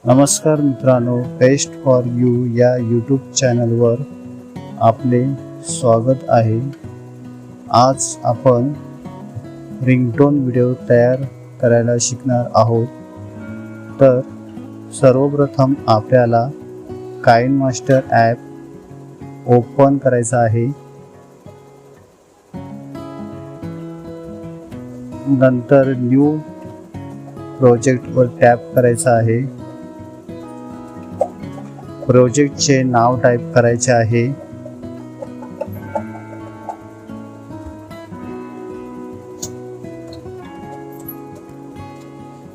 नमस्कार मित्रांनो, best for you या यूट्यूब चॅनलवर आपले स्वागत आहे। आज आपण रिंगटोन व्हिडिओ तयार करायला शिकणार आहोत। तर सर्वप्रथम आपल्याला काइनमास्टर ॲप ओपन करायचं आहे। नंतर न्यू प्रोजेक्टवर टॅप करायचं आहे। प्रोजेक्टचे नाव टाइप करायचे आहे।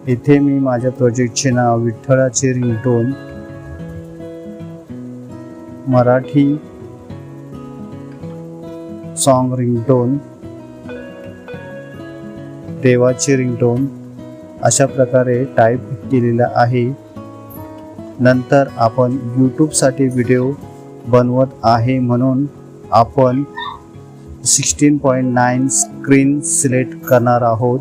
इथे मी माझ्या प्रोजेक्टचे नाव विठ्ठलाची रिंगटोन मराठी सॉन्ग रिंगटोन देवाची रिंगटोन अशा प्रकारे टाइप केलेला आहे। नंतर आपण यूट्यूबसाठी व्हिडिओ बनवत आहे म्हणून आपण 16:9 स्क्रीन सिलेक्ट करणार आहोत।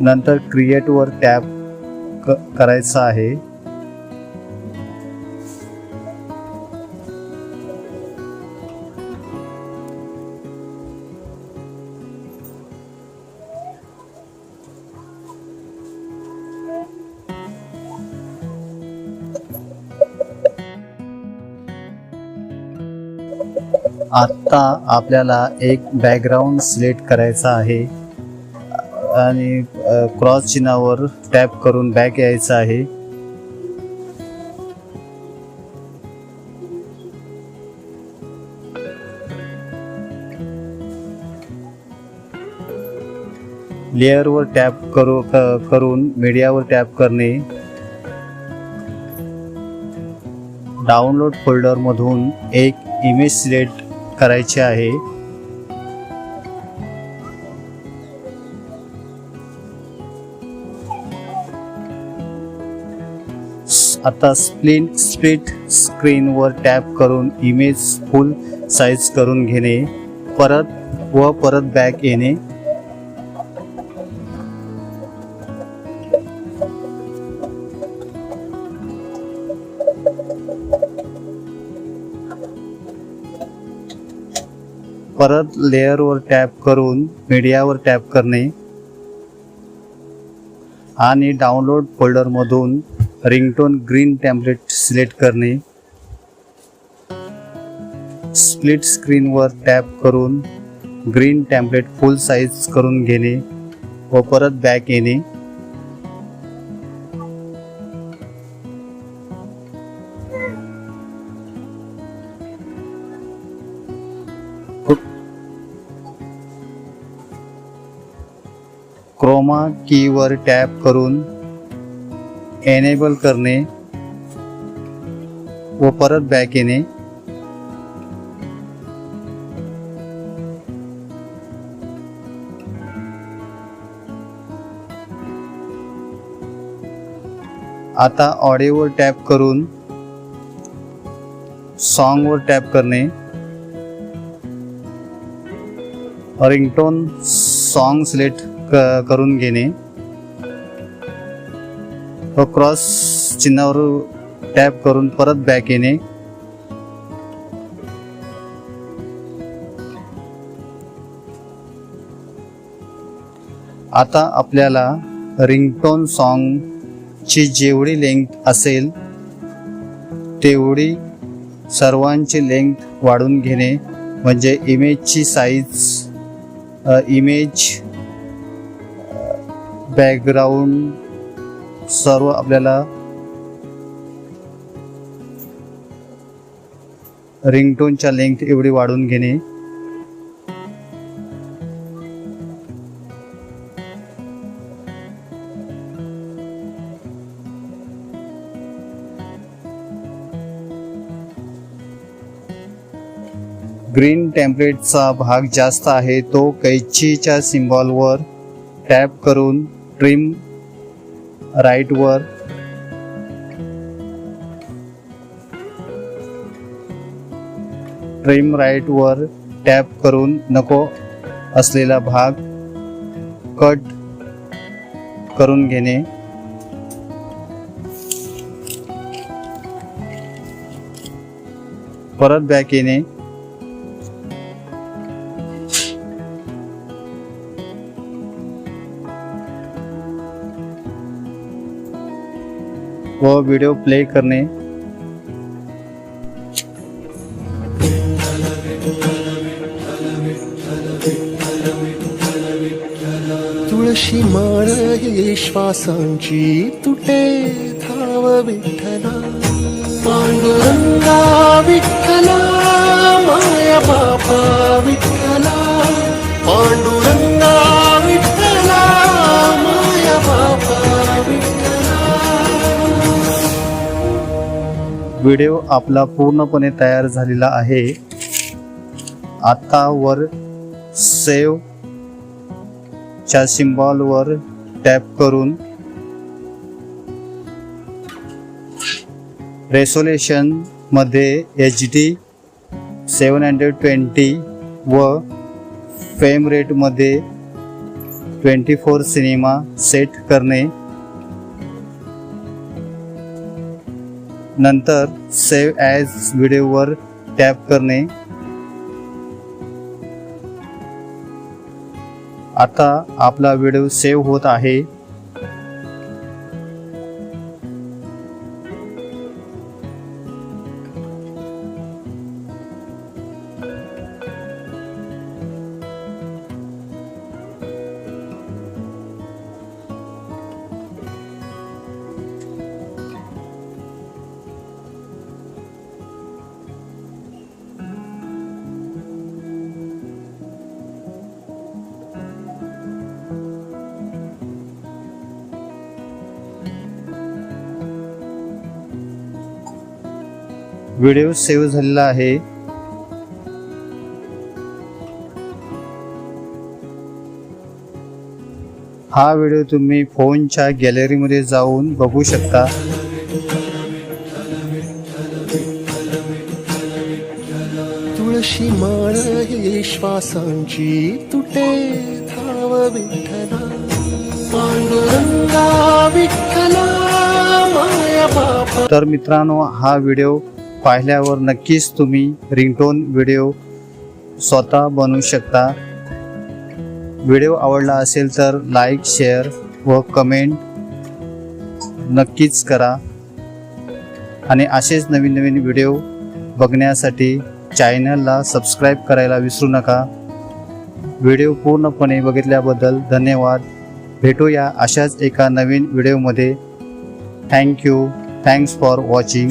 नंतर क्रिएटवर टॅप करायचं आहे। आता आपल्याला एक बॅकग्राऊंड सिलेक्ट करायचा आहे आणि क्रॉस चिन्हावर टॅप करून बॅक यायचं आहे। लेअरवर टॅप करून मीडियावर टॅप करणे। डाउनलोड फोल्डर मधून एक इमेज सिलेक्ट करायची आहे। आता स्प्लिट स्क्रीनवर टॅप करून इमेज फुल साइज करून घेणे। परत बॅक येणे। परत लेअरवर टॅप करून मीडियावर टॅप करणे आणि डाउनलोड फोल्डर मधून रिंगटोन ग्रीन टेम्पलेट सिलेक्ट करणे। स्प्लिट स्क्रीनवर टॅप करून ग्रीन टेम्पलेट फुल साइज करून घेणे व परत बॅक येणे। क्रोमा कीवर टॅप करून एनेबल करणे व परत बॅक येणे। आता ऑडिओवर टॅप करून सॉन्गवर टॅप करणे। रिंगटोन सॉन्ग सिलेक्ट करून घेणे व क्रॉस चिन्हावर टॅप करून परत बॅक येणे। आता आपल्याला रिंगटोन सॉन्गची जेवढी लेंग्थ असेल तेवढी सर्वांची लेंग्थ वाढवून घेणे, म्हणजे इमेजची साईज, इमेज, बॅकग्राऊंड सर्व आपल्याला रिंगटोनच्या लेंग्थ एवढी वाढवून घेणे। ग्रीन टेम्पलेटचा भाग जास्त आहे तो कैचीच्या सिम्बॉलवर टॅप करून ट्रिम राईटवर टॅप करून नको असलेला भाग कट करून घेणे. परत बॅक येणे. व व्हिडिओ प्ले करणे. तुळशी माळ ये श्वासांची तुटे धाव विठ्ठला. पांडुरंगा विठ्ठला माया बापा विठ्ठला. पांडुरंगा विठ्ठला माया बापा विठ्ठला. व्हिडिओ आपला पूर्णपणे तयार झालेला आहे. आता वर सेव्ह च्या सिम्बॉल वर टॅप करून रेसोल्युशन मध्ये HD 720 व फ्रेम रेट मध्ये 24 सिनेमा सेट करणे. नंतर सेव्ह ॲज व्हिडिओवर टॅप करणे. आता आपला व्हिडिओ सेव्ह होत आहे. व्हिडिओ सेव्ह झालेला आहे. हा व्हिडिओ तुम्ही फोनच्या गॅलरीमध्ये जाऊन बघू शकता. तुळशी माळ ये श्वासांची तुटे धाव विठ्ठला. पांडुरंगा विठ्ठला माया बापा. तर मित्रांनो, हा व्हिडिओ पाहिल्यावर नक्कीच तुम्ही रिंगटोन व्हिडिओ स्वतः बनवू शकता. व्हिडिओ आवडला असेल तर लाईक, शेअर व कमेंट नक्कीच करा. आणि असेच नवीन नवीन व्हिडिओ बघण्यासाठी चॅनलला सबस्क्राईब करायला विसरू नका. व्हिडिओ पूर्णपणे बघितल्याबद्दल धन्यवाद. भेटूया अशाच एका नवीन व्हिडिओमध्ये. थँक्यू. Thanks for watching.